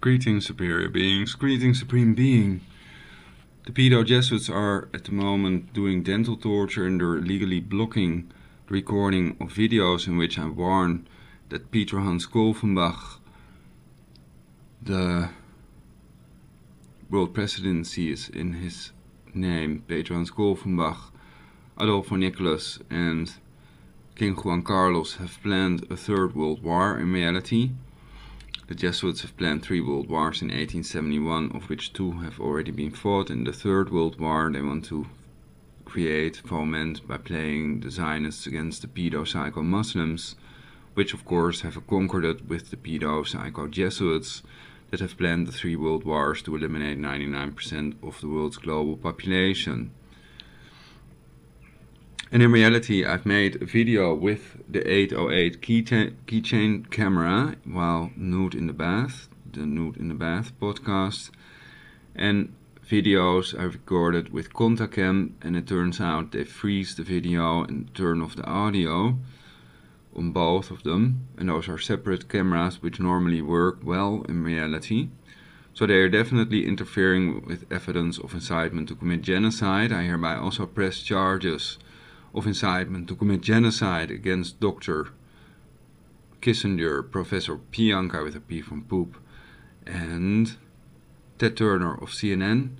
Greetings, superior beings. Greetings, supreme being. The pedo Jesuits are at the moment doing dental torture, and they're illegally blocking the recording of videos in which I warn that Peter Hans Kolvenbach, the world presidency is in his name, Peter Hans Kolvenbach, Adolfo Nicholas and King Juan Carlos have planned a third world war. In reality, the Jesuits have planned 3 world wars in 1871, of which 2 have already been fought. In the Third World War, they want to foment by playing the Zionists against the pedo-psycho Muslims, which of course have a concordat with the pedo-psycho Jesuits that have planned the 3 world wars to eliminate 99% of the world's global population. And in reality, I've made a video with the 808 keychain camera while nude in the bath, the Nude in the Bath podcast, and videos I recorded with Contacam, and it turns out they freeze the video and turn off the audio on both of them, and those are separate cameras which normally work well in reality. So they are definitely interfering with evidence of incitement to commit genocide. I hereby also press charges of incitement to commit genocide against Dr. Kissinger, Professor Pianka with a P from poop, and Ted Turner of CNN.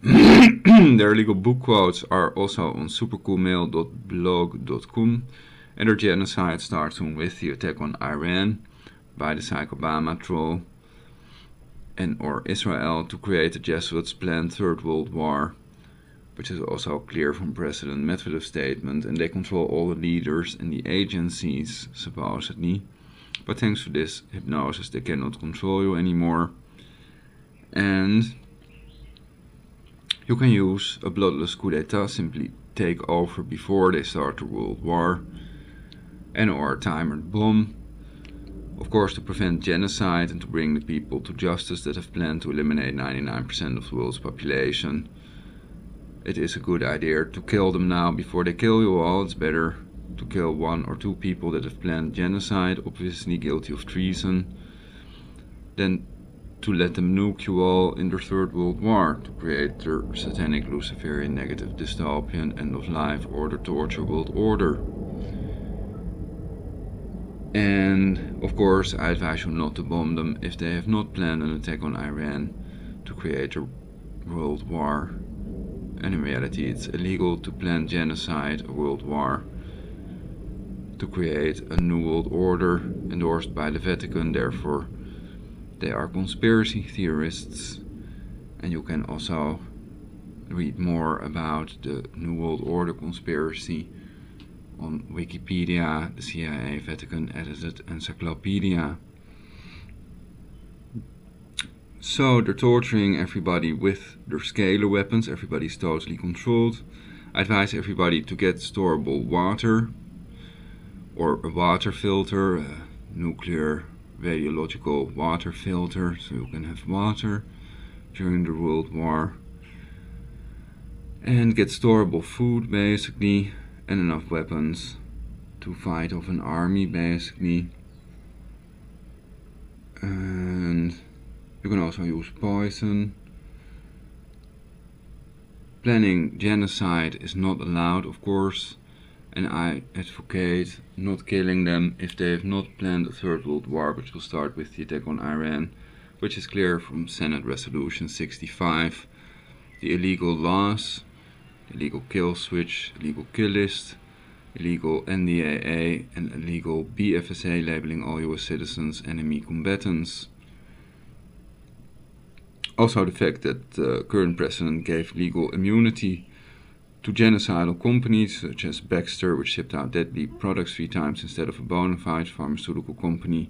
Their legal book quotes are also on supercoolmail.blog.com, and their genocide starts on with the attack on Iran by the Psych Obama troll and or Israel to create the Jesuits' planned Third World War, which is also clear from President Medvedev's statement, and they control all the leaders and the agencies, supposedly. But thanks to this hypnosis, they cannot control you anymore. And you can use a bloodless coup d'etat, simply take over before they start the world war, and or a timed bomb, of course to prevent genocide and to bring the people to justice that have planned to eliminate 99% of the world's population. It is a good idea to kill them now before they kill you all. It's better to kill 1 or 2 people that have planned genocide, obviously guilty of treason, than to let them nuke you all in the Third World War to create their satanic, Luciferian, negative, dystopian, end-of-life order, torture world order. And of course I advise you not to bomb them if they have not planned an attack on Iran to create a world war. And in reality, it's illegal to plan genocide, a world war, to create a new world order endorsed by the Vatican. Therefore, they are conspiracy theorists. And you can also read more about the New World Order conspiracy on Wikipedia, the CIA Vatican edited encyclopedia. So they're torturing everybody with their scalar weapons. Everybody's totally controlled. I advise everybody to get storable water or a water filter, a nuclear radiological water filter, so you can have water during the World War. And get storable food basically, and enough weapons to fight off an army basically. And you can also use poison. Planning genocide is not allowed, of course, and I advocate not killing them if they have not planned a Third World War, which will start with the attack on Iran, which is clear from Senate Resolution 65. The illegal laws, illegal kill switch, illegal kill list, illegal NDAA, and illegal BFSA labeling all US citizens enemy combatants. Also the fact that the current president gave legal immunity to genocidal companies such as Baxter, which shipped out deadly products 3 times instead of a bona fide pharmaceutical company,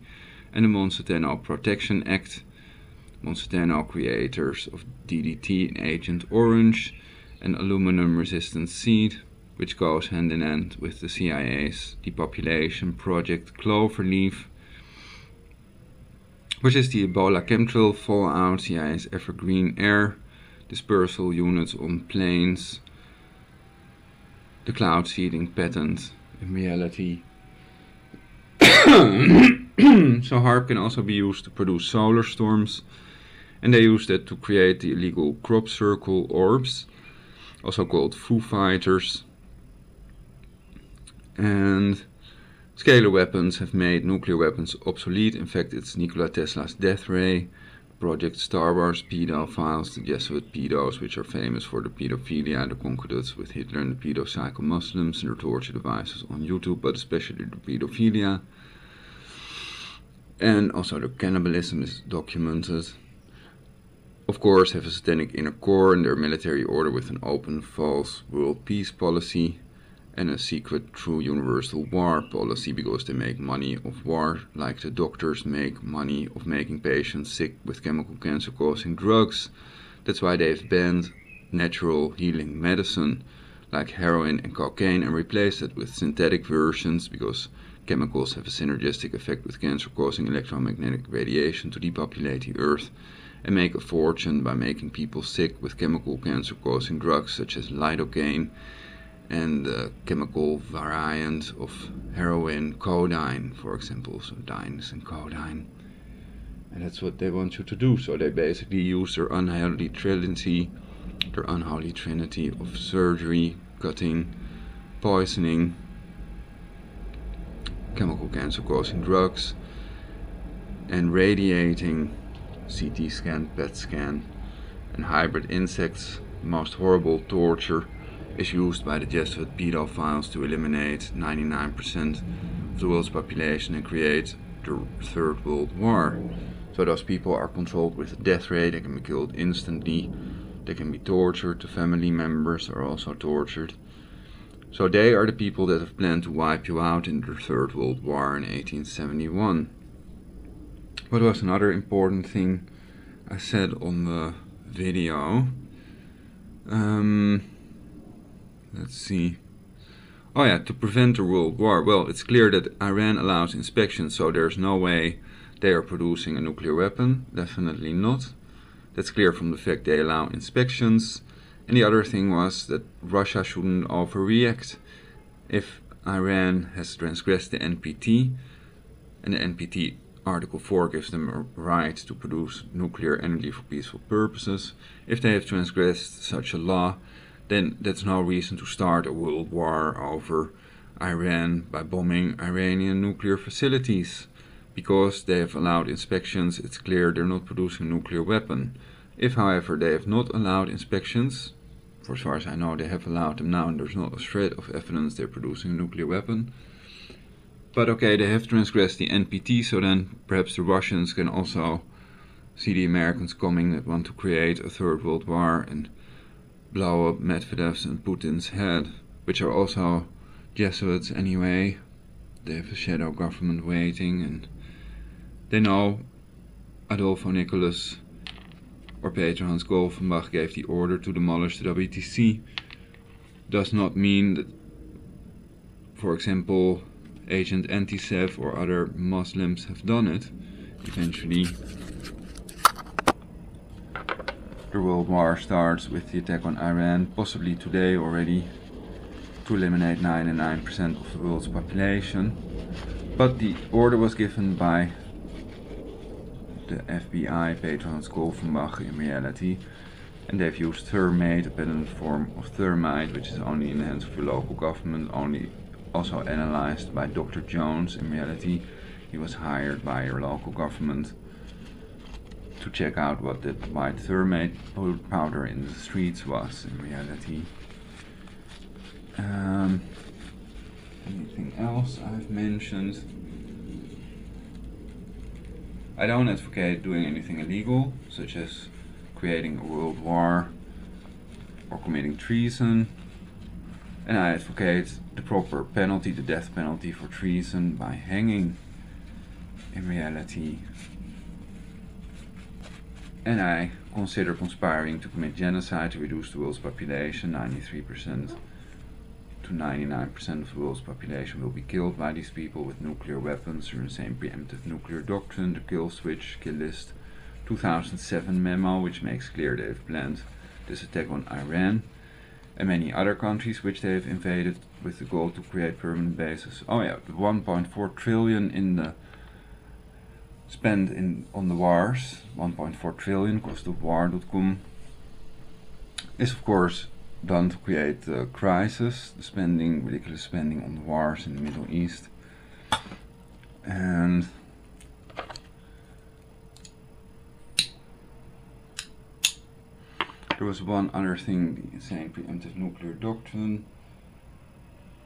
and the Monsanto Protection Act, Monsanto creators of DDT and Agent Orange, and aluminum resistant seed, which goes hand in hand with the CIA's depopulation project Cloverleaf, which is the Ebola chemtrail fallout, CIA's evergreen air dispersal units on planes, the cloud seeding patent in reality, So HAARP can also be used to produce solar storms, and they use that to create the illegal crop circle orbs, also called Foo Fighters. And scalar weapons have made nuclear weapons obsolete. In fact, it's Nikola Tesla's death ray, Project Star Wars pedophiles, the Jesuit pedos, which are famous for the pedophilia, the concordats with Hitler, and the pedo-psycho Muslims and their torture devices on YouTube, but especially the pedophilia. And also the cannibalism is documented. Of course, have a satanic inner core in their military order with an open, false world peace policy and a secret true universal war policy, because they make money of war, like the doctors make money of making patients sick with chemical cancer causing drugs. That's why they've banned natural healing medicine like heroin and cocaine and replaced it with synthetic versions, because chemicals have a synergistic effect with cancer causing electromagnetic radiation to depopulate the earth, and make a fortune by making people sick with chemical cancer causing drugs such as lidocaine and the chemical variant of heroin, codeine, for example. So dynes and codeine. And that's what they want you to do. So they basically use their unholy trinity of surgery, cutting, poisoning, chemical cancer causing drugs, and radiating, CT scan, PET scan, and hybrid insects. The most horrible torture is used by the Jesuit pedophiles to eliminate 99% of the world's population and create the Third World War. So those people are controlled with a death ray, they can be killed instantly, they can be tortured, the family members are also tortured. So they are the people that have planned to wipe you out in the Third World War in 1871. What was another important thing I said on the video? Let's see. Oh yeah, to prevent a world war. Well, it's clear that Iran allows inspections, so there's no way they are producing a nuclear weapon. Definitely not. That's clear from the fact they allow inspections. And the other thing was that Russia shouldn't overreact. If Iran has transgressed the NPT, and the NPT Article 4 gives them a right to produce nuclear energy for peaceful purposes, if they have transgressed such a law, then that's no reason to start a world war over Iran by bombing Iranian nuclear facilities. Because they have allowed inspections, it's clear they're not producing a nuclear weapon. If, however, they have not allowed inspections, for as far as I know they have allowed them now, and there's not a shred of evidence they're producing a nuclear weapon. But okay, they have transgressed the NPT, so then perhaps the Russians can also see the Americans coming that want to create a Third World War and blow up Medvedev's and Putin's head, which are also Jesuits anyway. They have a shadow government waiting, and they know Adolfo Nicholas or Peter Hans Golfenbach gave the order to demolish the WTC. Does not mean that, for example, Agent Antisev or other Muslims have done it. Eventually, the World War starts with the attack on Iran, possibly today already, to eliminate 99% of the world's population. But the order was given by the FBI, Peter Hans Golfenbach in reality, and they've used thermate, a patented form of thermite, which is only in the hands of your local government, also analyzed by Dr. Jones. In reality, he was hired by your local government to check out what that white thermate powder in the streets was in reality. Anything else I've mentioned? I don't advocate doing anything illegal, such as creating a world war or committing treason. And I advocate the proper penalty, the death penalty for treason, by hanging in reality. And I consider conspiring to commit genocide to reduce the world's population. 93% to 99% of the world's population will be killed by these people with nuclear weapons through the same preemptive nuclear doctrine, the kill switch, kill list 2007 memo, which makes clear they've planned this attack on Iran and many other countries which they have invaded with the goal to create permanent bases. Oh yeah, the 1.4 trillion in the spent on the wars, 1.4 trillion cost of war.com, is of course done to create the crisis, the spending, ridiculous spending on the wars in the Middle East. And there was one other thing, the insane preemptive nuclear doctrine.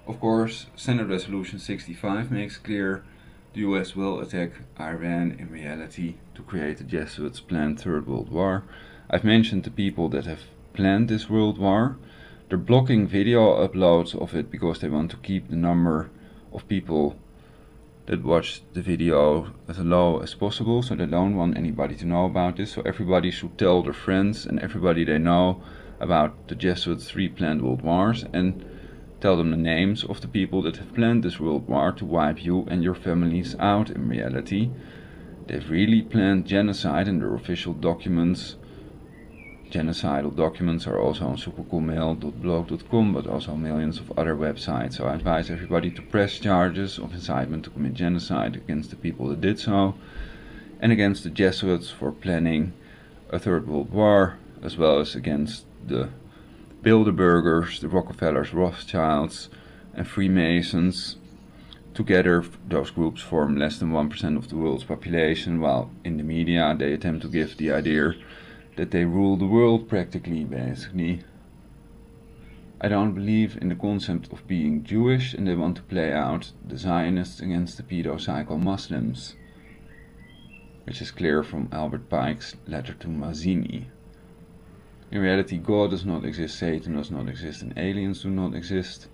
Of course, Senate Resolution 65 makes clear the US will attack Iran in reality to create the Jesuits' planned Third World War. I've mentioned the people that have planned this world war. They're blocking video uploads of it because they want to keep the number of people that watch the video as low as possible, so they don't want anybody to know about this. So everybody should tell their friends and everybody they know about the Jesuits' 3 planned world wars, and tell them the names of the people that have planned this world war to wipe you and your families out in reality. They've really planned genocide in their official documents. Genocidal documents are also on supercoolmail.blog.com, but also millions of other websites. So I advise everybody to press charges of incitement to commit genocide against the people that did so, and against the Jesuits for planning a Third World War, as well as against the Bilderbergers, the Rockefellers, Rothschilds and Freemasons. Together those groups form less than 1% of the world's population, while in the media they attempt to give the idea that they rule the world practically, basically. I don't believe in the concept of being Jewish, and they want to play out the Zionists against the pedo Muslims, which is clear from Albert Pike's letter to Mazzini. In reality, God does not exist, Satan does not exist, and aliens do not exist.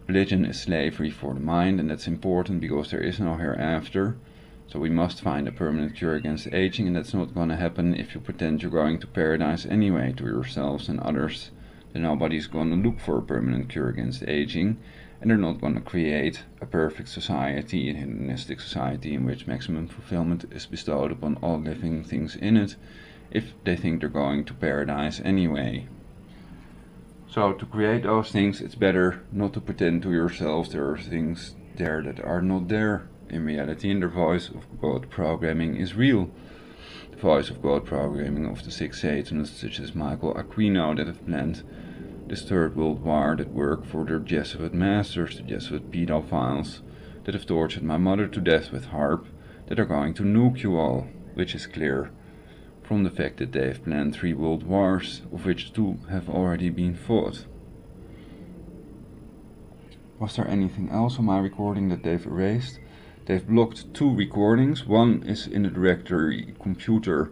Religion is slavery for the mind, and that's important because there is no hereafter. So we must find a permanent cure against aging, and that's not going to happen if you pretend you're going to paradise anyway to yourselves and others. Then nobody's going to look for a permanent cure against aging, and they're not going to create a perfect society, a hedonistic society in which maximum fulfillment is bestowed upon all living things in it, if they think they're going to paradise anyway. So to create those things, it's better not to pretend to yourselves there are things there that are not there. In reality, and the voice of God programming is real. The voice of God programming of the 6 Satanists such as Michael Aquino that have planned this Third World War, that work for their Jesuit masters, the Jesuit pedophiles, that have tortured my mother to death with HAARP, that are going to nuke you all, which is clear from the fact that they have planned 3 world wars, of which 2 have already been fought. Was there anything else on my recording that they've erased? They've blocked 2 recordings. One is in the directory computer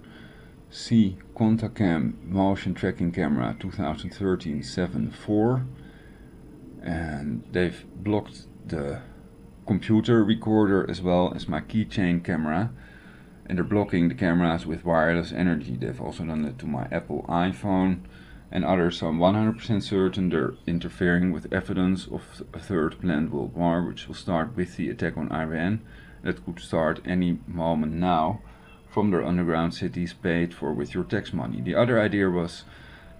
C Contacam motion tracking camera 2013-7-4, and they've blocked the computer recorder as well as my keychain camera, and they're blocking the cameras with wireless energy. They've also done that to my Apple iPhone and others, so I'm 100% certain they're interfering with evidence of a 3rd planned world war, which will start with the attack on Iran. That could start any moment now, from their underground cities paid for with your tax money. The other idea was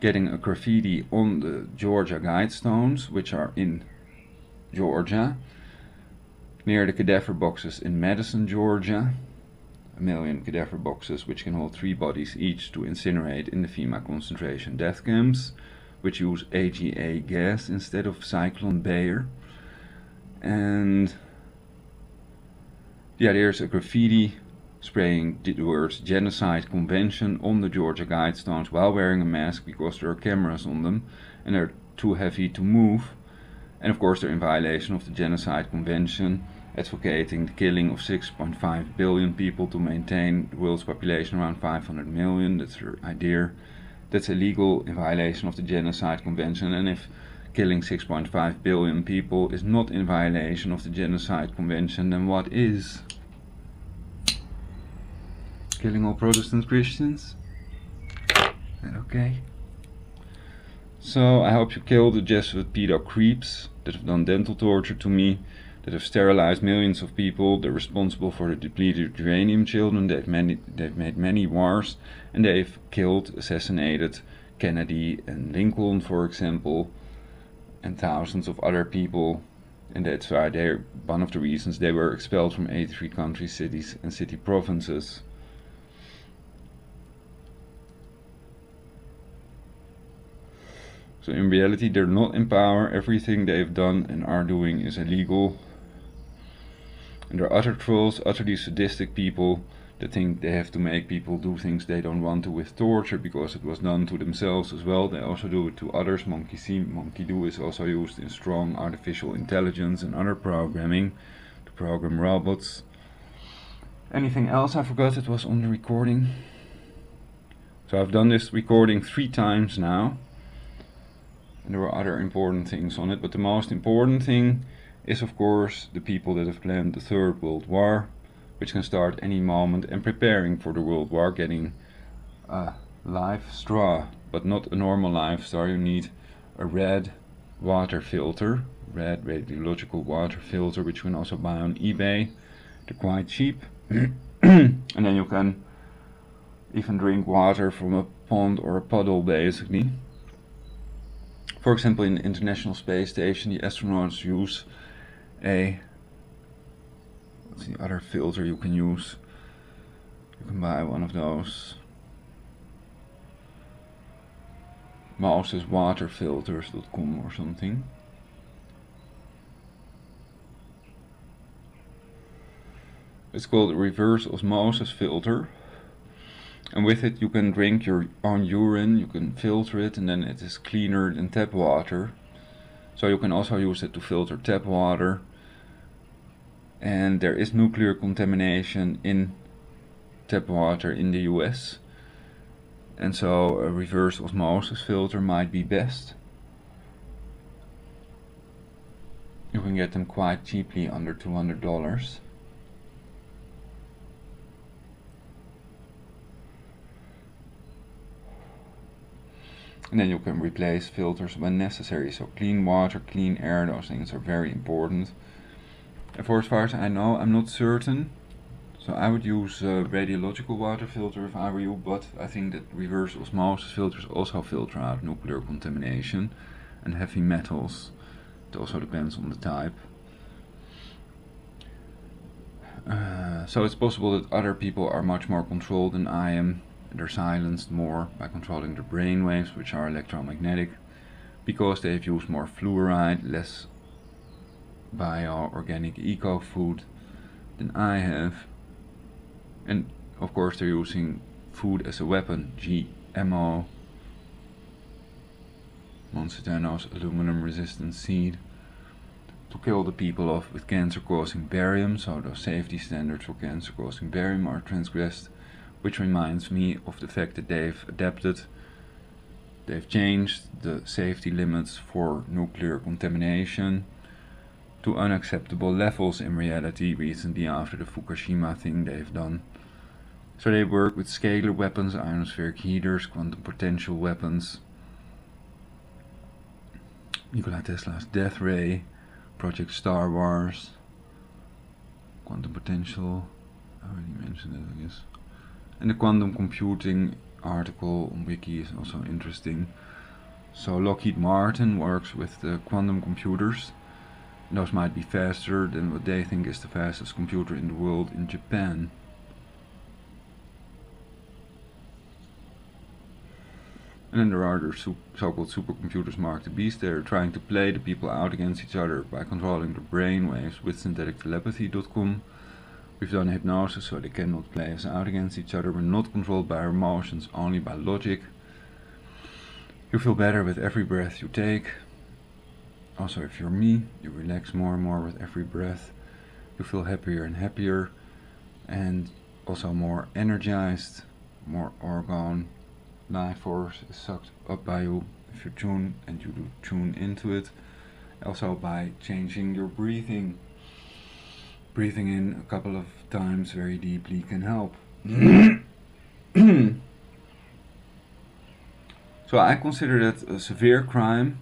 getting a graffiti on the Georgia Guidestones, which are in Georgia, near the cadaver boxes in Madison, Georgia. 1 million cadaver boxes which can hold 3 bodies each to incinerate in the FEMA concentration death camps, which use AGA gas instead of Cyclone Bayer. And yeah, there's a graffiti spraying the words genocide convention on the Georgia Guidestones while wearing a mask because there are cameras on them and they're too heavy to move. And of course they're in violation of the genocide convention, advocating the killing of 6.5 billion people to maintain the world's population around 500 million. That's their idea. That's illegal, in violation of the Genocide Convention, and if killing 6.5 billion people is not in violation of the Genocide Convention, then what is? Killing all Protestant Christians? Is that okay? So I hope you kill the Jesuit pedo creeps that have done dental torture to me, that have sterilized millions of people. They're responsible for the depleted uranium children. They've made many wars, and they've killed, assassinated Kennedy and Lincoln, for example, and thousands of other people And that's why they're one of the reasons they were expelled from 83 countries, cities and city provinces. So in reality they're not in power. Everything they've done and are doing is illegal. And there are other trolls, utterly sadistic people that think they have to make people do things they don't want to with torture because it was done to themselves as well. They also do it to others. Monkey see, monkey do is also used in strong artificial intelligence and other programming to program robots. Anything else I forgot that was on the recording? So I've done this recording 3 times now. And there were other important things on it, but the most important thing is of course the people that have planned the Third World War, which can start any moment, and preparing for the World War, getting a live straw, but not a normal live straw. You need a red water filter, red radiological water filter, which you can also buy on eBay. They're quite cheap. And then you can even drink water from a pond or a puddle basically. For example, in the International Space Station, the astronauts use a, what's the other filter you can use? You can buy one of those. Mouseswaterfilters.com or something. It's called a reverse osmosis filter. And with it you can drink your own urine, you can filter it, and then it is cleaner than tap water. So you can also use it to filter tap water. And there is nuclear contamination in tap water in the US. And so a reverse osmosis filter might be best. You can get them quite cheaply, under $200. And then you can replace filters when necessary. So clean water, clean air, those things are very important. And for as far as I know, I'm not certain. So I would use a radiological water filter if I were you, but I think that reverse osmosis filters also filter out nuclear contamination and heavy metals. It also depends on the type. So it's possible that other people are much more controlled than I am. They're silenced more by controlling their brainwaves, which are electromagnetic, because they've used more fluoride, less bio-organic eco-food than I have. And of course they're using food as a weapon, GMO, Monsanto's aluminum resistant seed, to kill the people off with cancer causing barium. So those safety standards for cancer causing barium are transgressed. Which reminds me of the fact that they've adapted, they've changed the safety limits for nuclear contamination to unacceptable levels in reality recently after the Fukushima thing they've done. So they work with scalar weapons, ionospheric heaters, quantum potential weapons, Nikola Tesla's death ray, Project Star Wars, quantum potential, I already mentioned it I guess. And the quantum computing article on Wiki is also interesting. So Lockheed Martin works with the quantum computers. Those might be faster than what they think is the fastest computer in the world in Japan. And then there are the so-called supercomputers Mark the Beast. They're trying to play the people out against each other by controlling their brainwaves with synthetictelepathy.com. We've done hypnosis so they cannot play us out against each other. We're not controlled by our emotions, only by logic. You feel better with every breath you take. Also, if you're me, you relax more and more with every breath. You feel happier and happier, and also more energized, more orgone life force is sucked up by you if you tune, and you do tune into it. Also by changing your breathing. Breathing in a couple of times very deeply can help. So I consider that a severe crime,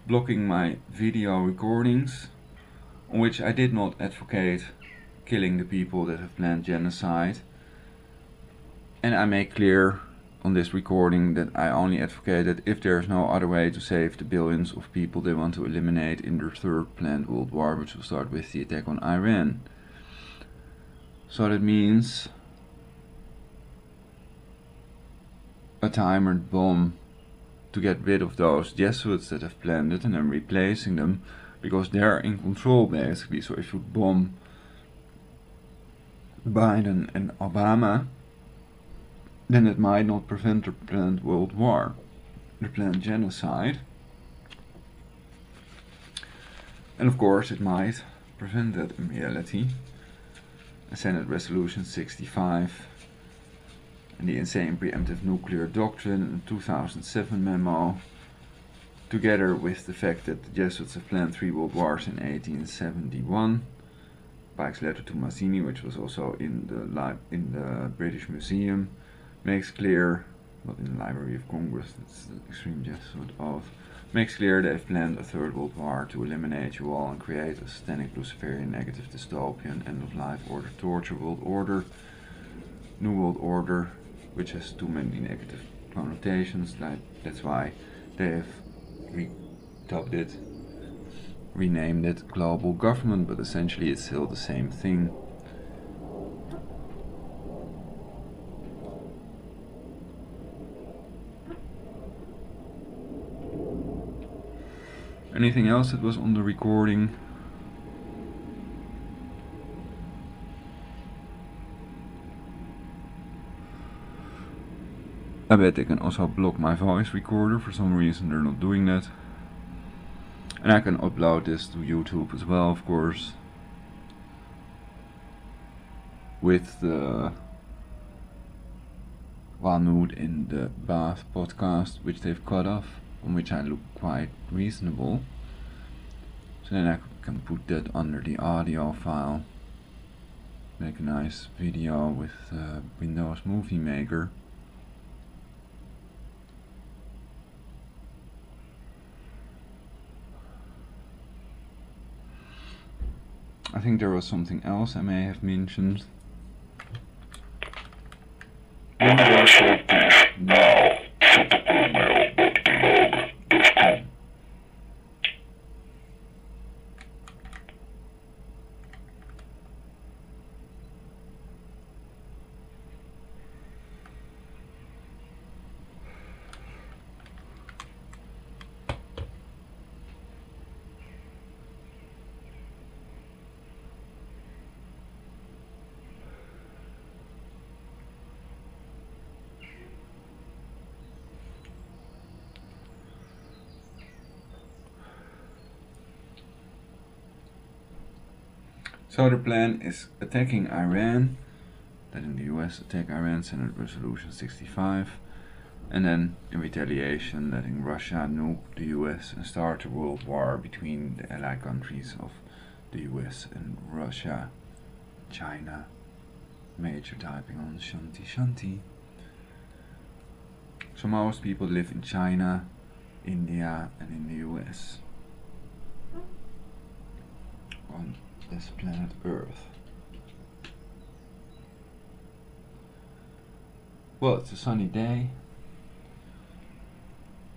blocking my video recordings, on which I did not advocate killing the people that have planned genocide. And I make clear on this recording that I only advocate that if there is no other way to save the billions of people they want to eliminate in their third planned world war, which will start with the attack on Iran. So that means a timed bomb to get rid of those Jesuits that have planned it and then replacing them, because they're in control basically. So if you bomb Biden and Obama, then it might not prevent the planned world war, the planned genocide. And of course it might prevent that in reality. Senate Resolution 65 and the Insane Preemptive Nuclear Doctrine and the 2007 memo, together with the fact that the Jesuits have planned 3 world wars in 1871, Pike's letter to Mazzini, which was also in the British Museum, makes clear, not in the Library of Congress, it's the Extreme Jesuit Oath, makes clear they've planned a third world war to eliminate you all and create a satanic, Luciferian, negative, dystopian, end-of-life order, torture world order, new world order, which has too many negative connotations. That's why they have redubbed it, renamed it global government, but essentially it's still the same thing. Anything else that was on the recording? I bet they can also block my voice recorder. For some reason they're not doing that. And I can upload this to YouTube as well, of course, with the Nude in the Bath podcast, which they've cut off, on which I look quite reasonable. So then I can put that under the audio file, make a nice video with Windows Movie Maker. I think there was something else I may have mentioned. Universal Peace Now. Typical So the plan is attacking Iran, then in the US attack Iran, Senate Resolution 65, and then in retaliation letting Russia nuke the US and start a world war between the allied countries of the US and Russia. China, major typing on Shanti Shanti. So most people live in China, India and in the US. On this planet Earth. Well, it's a sunny day,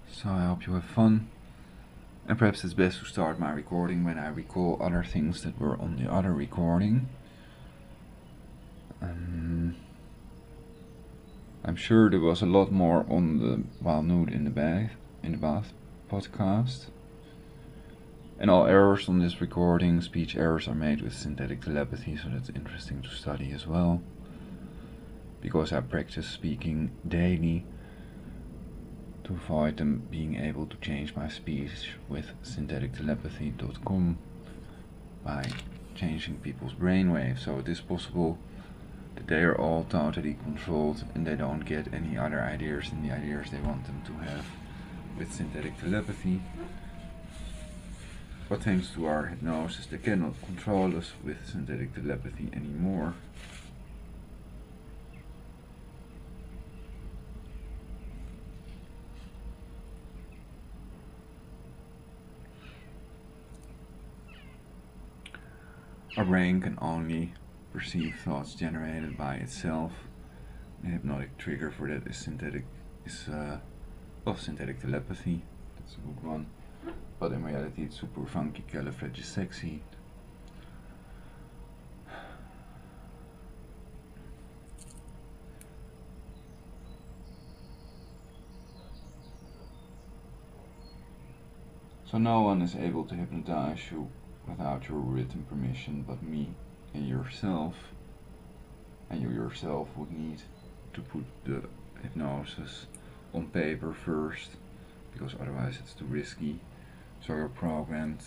so I hope you have fun. And perhaps it's best to start my recording when I recall other things that were on the other recording. I'm sure there was a lot more on the While Nude in the Bath podcast. And all errors on this recording, speech errors, are made with synthetic telepathy, so that's interesting to study as well. Because I practice speaking daily to avoid them being able to change my speech with synthetictelepathy.com by changing people's brainwaves. So it is possible that they are all totally controlled and they don't get any other ideas than the ideas they want them to have with synthetic telepathy. But thanks to our hypnosis, they cannot control us with synthetic telepathy anymore. Our brain can only perceive thoughts generated by itself, The hypnotic trigger for that is synthetic telepathy. That's a good one. But in reality it's super funky califragisexy. So no one is able to hypnotize you without your written permission but me and yourself. And you yourself would need to put the hypnosis on paper first, because otherwise it's too risky. So you're programmed,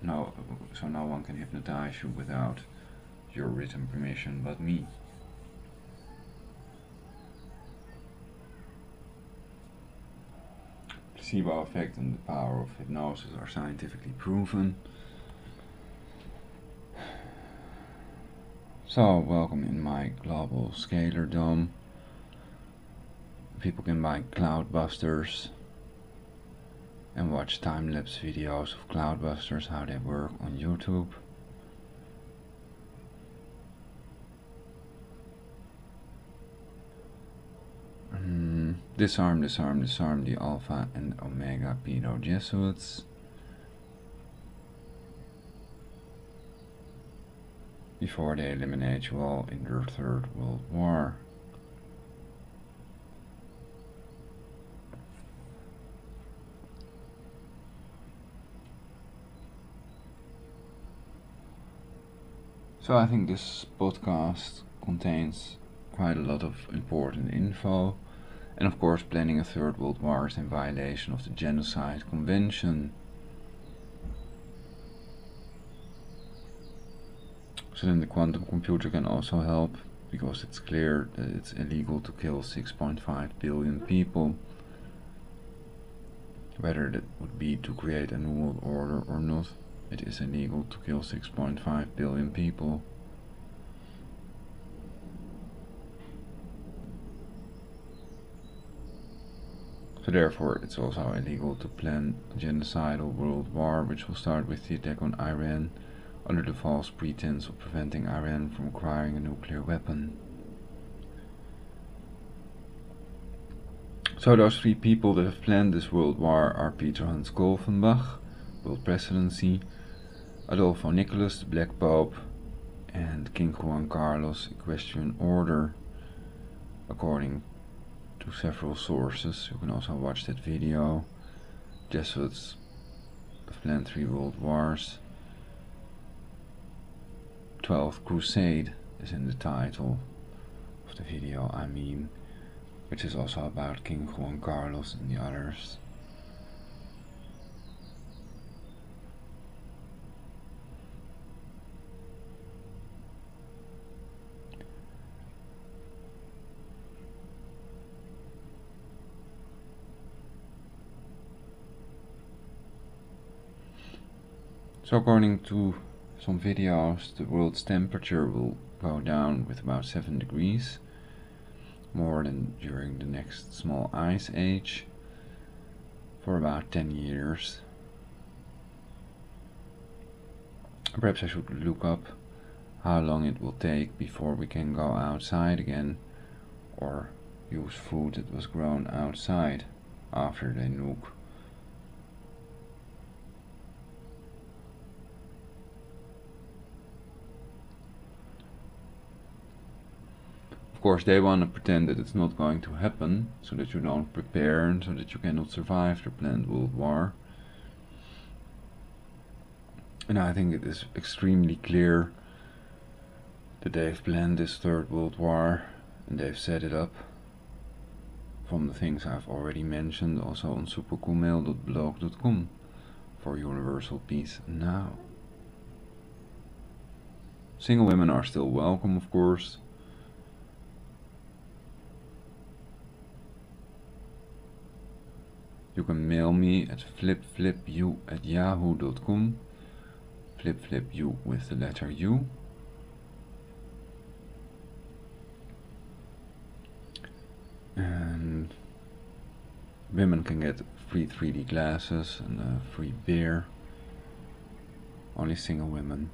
so no one can hypnotize you without your written permission but me. Placebo effect and the power of hypnosis are scientifically proven. So, welcome in my global scalar dome. People can buy Cloudbusters and watch time-lapse videos of Cloudbusters, how they work on YouTube. Disarm the Alpha and Omega pedo Jesuits. Before they eliminate you all in their Third World War. So I think this podcast contains quite a lot of important info, and of course planning a Third World War is in violation of the Genocide Convention. So then the quantum computer can also help, because it's clear that it's illegal to kill 6.5 billion people. Whether that would be to create a new world order or not, it is illegal to kill 6.5 billion people. So therefore it's also illegal to plan a genocidal world war, which will start with the attack on Iran, under the false pretense of preventing Iran from acquiring a nuclear weapon. So those three people that have planned this world war are Peter Hans Golfenbach, World Presidency, Adolfo Nicholas, the Black Pope, and King Juan Carlos, Equestrian Order, according to several sources. You can also watch that video. Jesuits have planned 3 world wars. 12th Crusade is in the title of the video, which is also about King Juan Carlos and the others. So according to some videos, the world's temperature will go down with about 7 degrees, more than during the next small ice age, for about 10 years. Perhaps I should look up how long it will take before we can go outside again, or use food that was grown outside after they nuke. Of course, they want to pretend that it's not going to happen, so that you don't prepare and so that you cannot survive the planned world war. And I think it is extremely clear that they've planned this Third World War and they've set it up from the things I've already mentioned, also on supercoolmail.blog.com, for universal peace now. Single women are still welcome, of course. You can mail me at flipflipu@yahoo.com, flipflipu with the letter U. And women can get free 3D glasses and free beer. Only single women.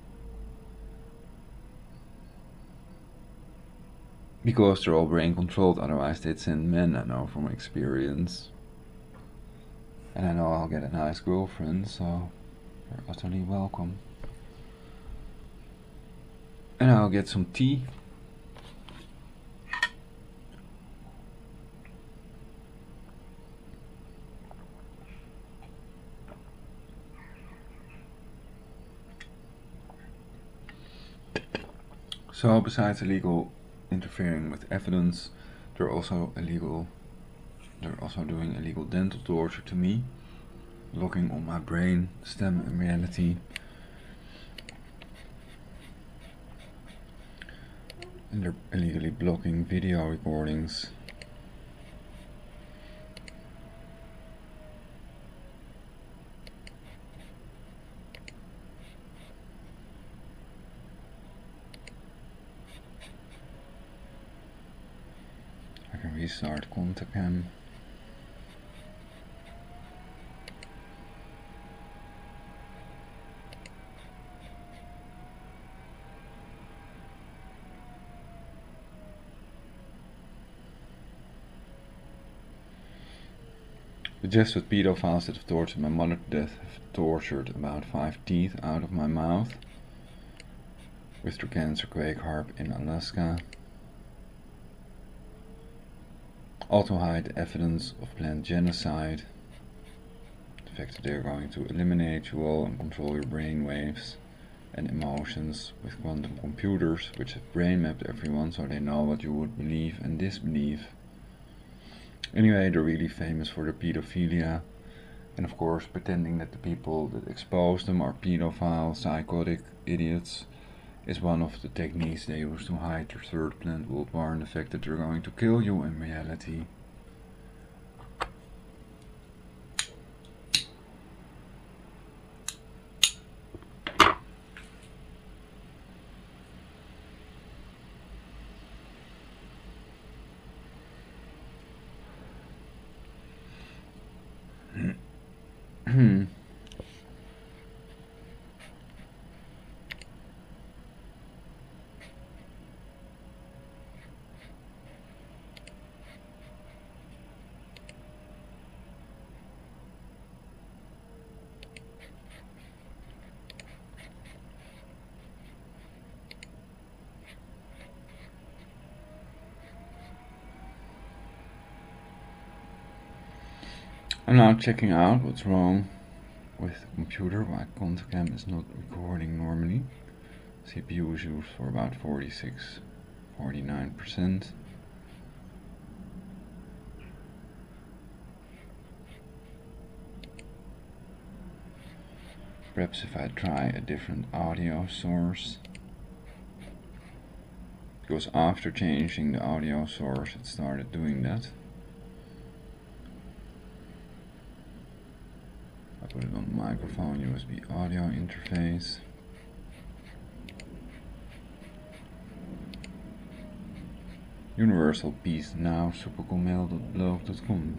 because they're all brain controlled, otherwise they'd send men, I know from experience. And I know I'll get a nice girlfriend, so you're utterly welcome. And I'll get some tea. So besides illegal interfering with evidence, they're also doing illegal dental torture to me, locking on my brain stem in reality. And they're illegally blocking video recordings. I can restart ContactCam. The Jesuit pedophiles that have tortured my mother to death have tortured about 5 teeth out of my mouth with their cancer quake HAARP in Alaska. Also hide evidence of planned genocide. The fact that they're going to eliminate you all and control your brain waves and emotions with quantum computers, which have brain mapped everyone so they know what you would believe and disbelieve. Anyway, they're really famous for their pedophilia, and of course pretending that the people that expose them are pedophile, psychotic idiots is one of the techniques they use to hide their third planned world war and the fact that they're going to kill you in reality. I'm now checking out what's wrong with the computer, why ContactCam is not recording normally. CPU is used for about 49%. Perhaps if I try a different audio source, because after changing the audio source it started doing that. I put it on the microphone, USB audio interface. Universal Peace Now, supercoolmail.blog.com.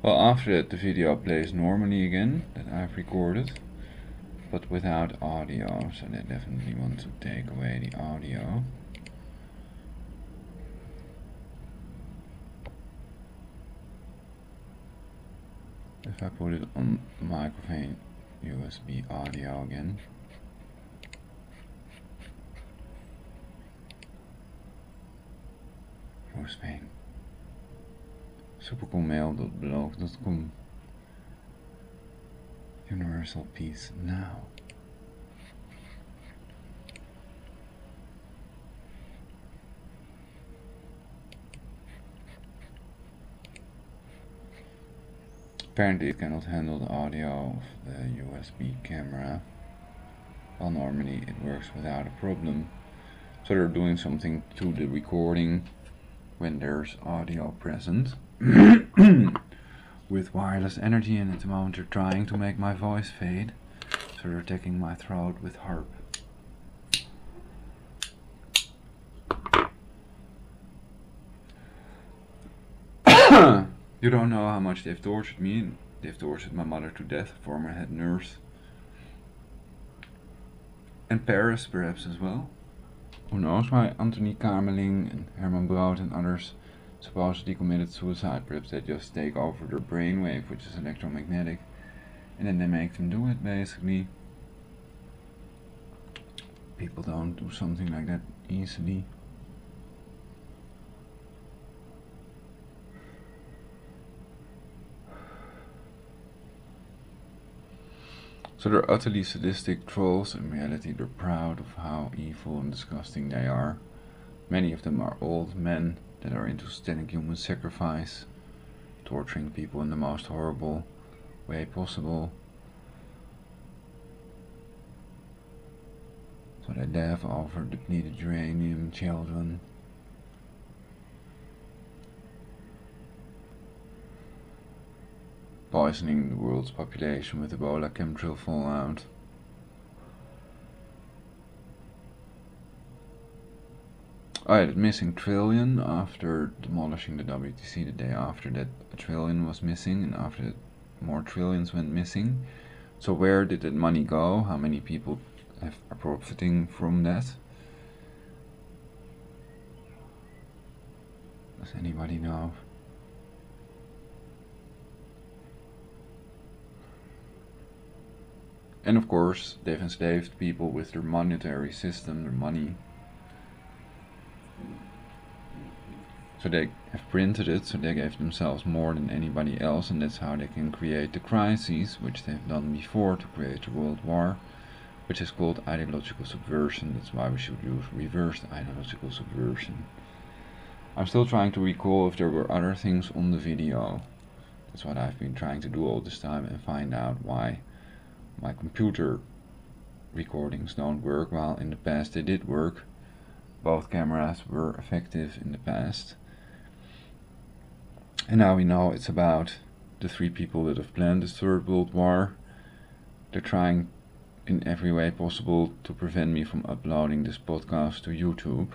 Well, after that the video plays normally again, that I've recorded, but without audio, so they definitely want to take away the audio. If I put it on microphone USB audio again, Roosveen, supercoolmail.blog.com. Universal Peace Now. Apparently it cannot handle the audio of the USB camera. Well, normally it works without a problem. So they're doing something to the recording when there's audio present. With wireless energy, and at the moment they're trying to make my voice fade. So they're attacking my throat with HAARP. You don't know how much they've tortured me. They've tortured my mother to death, former head nurse. And Paris perhaps as well. Who knows why Anthony Kamerling and Herman Brood and others supposedly committed suicide. Perhaps they just take over their brainwave, which is electromagnetic, and then they make them do it, basically. People don't do something like that easily. So they're utterly sadistic trolls. In reality, they're proud of how evil and disgusting they are. Many of them are old men that are into satanic human sacrifice, torturing people in the most horrible way possible. So they laugh over depleted uranium children. Poisoning the world's population with Ebola chemtrail fallout. Oh yeah, that missing trillion after demolishing the WTC the day after that a trillion was missing, and after that more trillions went missing. So where did that money go? How many people are profiting from that? Does anybody know? And of course, they've enslaved people with their monetary system, their money. So they have printed it, so they gave themselves more than anybody else, and that's how they can create the crises, which they've done before to create the World War, which is called ideological subversion. That's why we should use reversed ideological subversion. I'm still trying to recall if there were other things on the video. That's what I've been trying to do all this time, and find out why my computer recordings don't work, while in the past they did work. Both cameras were effective in the past. And now we know it's about the 3 people that have planned the Third World War. They're trying in every way possible to prevent me from uploading this podcast to YouTube.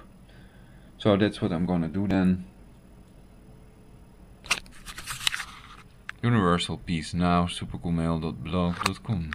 So that's what I'm gonna do then. Universal Peace Now, supercoolmail.blog.com